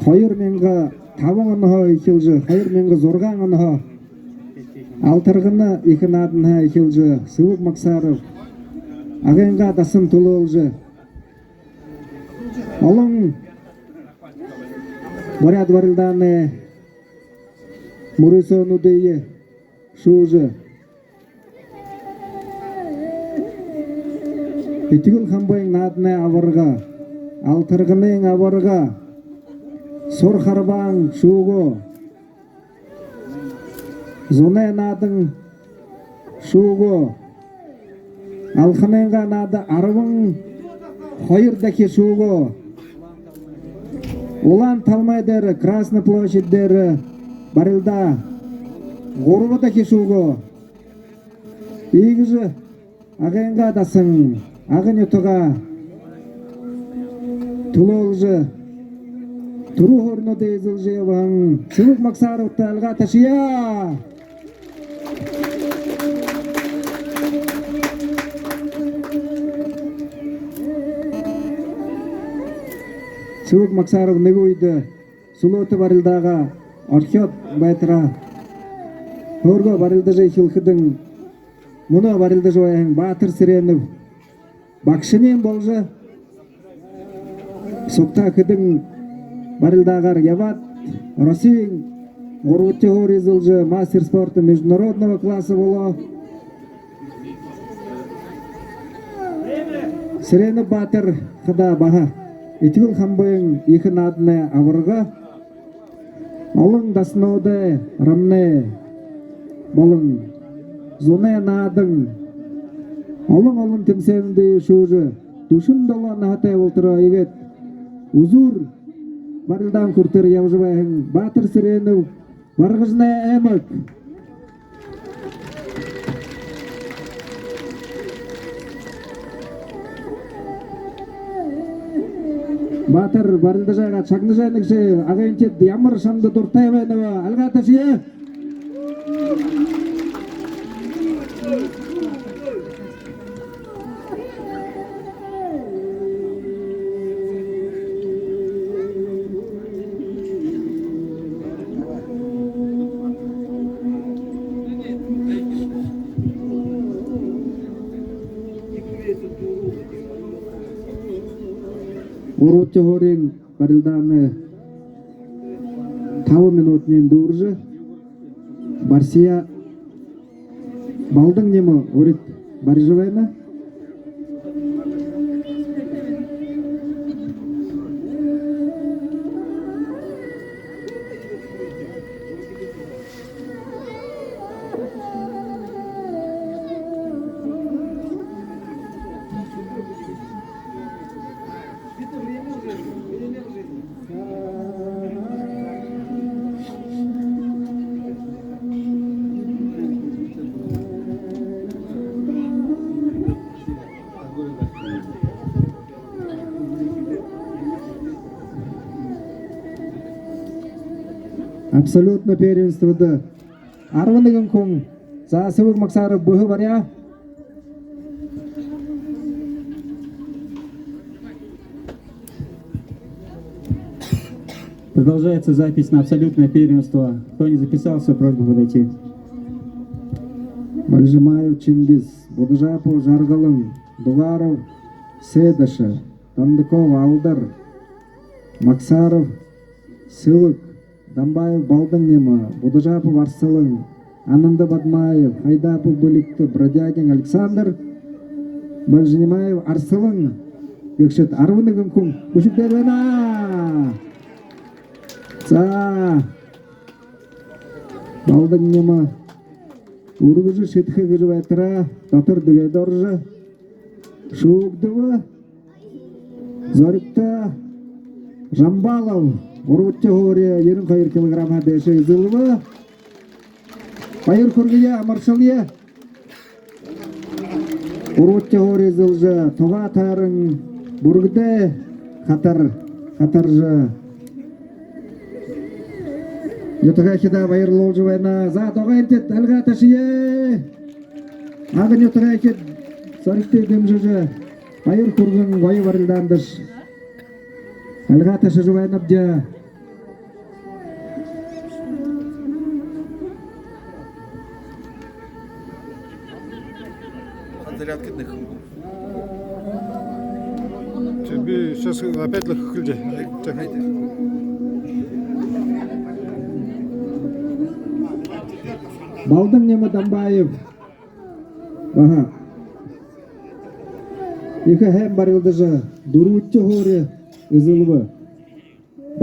2000 табыңынға екілжі, 2000 зорғаңынға алтырғыны екінадынға екілжі, Сывык Максаров ағайынға дасын тұлы олжы. Олың Боряд варылданы Мурисону дейі шуыжы. Етігіл қамбайың надына авырға, алтырғының авырға, сор қарбаң шуғы, зоне надың шуғы, алқыныңға нады арвың қойырдаки шуғы, олан талмайдары, Красный площадьдері барылда, ғорғыдаки шуғы, егізі ағайынға дасың, ағын ұтыға тұлы олжы, тұру ғорны дейзіл жевің, Сывык Максаровты алға ташия! Сывык Максаров негойды, сұлыты барылдаға, архет байтыра, өргі барылды жай хилқыдың, мұны барылды жойын батыр сіреніп, бақшынен болжы, соқта кідің барылдағар яват, Росин, ғорғытте ғорезілжі, мастер спорта международного класса болу. Сіреніп батыр қыда баға, етігіл қамбайың екі надыны авырға, олың дасынауды рамны болың, зоне надың, олың тімсенді шужы, душын дола нағатай олтыра егет, ұзур барылдан күртір яужыбайың, батыр сіреніп, барғызына әмік. Батыр барылды жайға чаңды жайнықшы, ағайынчет ямыр шамды дұртай байнығы, алға ташия! Урутте хорин барылданы 5 минутнен дұржы. Барсия балдың немі өрет бары жывайна? Абсолютно первенстводы. Арванығын көң. За Сывык Максаров бұғы бар я? Продолжается запись на абсолютное первенство. Кто не записался, просьба подойти. Мальжимаев Чингиз, Будыжапов Жаргалын, Дугаров Седаша, Тандыков Алдар, Максаров Сывык, Дамбаев Балдың немі, Будыжапов Арсылың, Анынды Бадмаев, Хайдапов Бөлікті, Бродягин Александр, Мальжимаев Арсылың, Гекшет Арвынығын күн, Бушіктер вена! За! Балдың немі, Ургыжы шетхі гыжы байтыра, Татыр дүге доржы, Шуғдывы, Зорикта, Жамбалов, Урутте Хория, 20 килограмма деші зылвы, Байыр көргіе, Амаршылия, Урутте Хория зылжы, Туға тарың, Бургде, Қатаржы, Ютыға кеда байырлы олжы байна, За тоғайын тет, әлға ташие, Ағын ютыға кет, Зорикте дымжыжы, Байыр көргін, байы барылдандыш, Әлға ташы жуайнып жа, Сейчас опять лохохльде. Балдың немі Дамбаев. Ага. Екі хәм бар йылдыжы. Дурутте хоре ызылвы.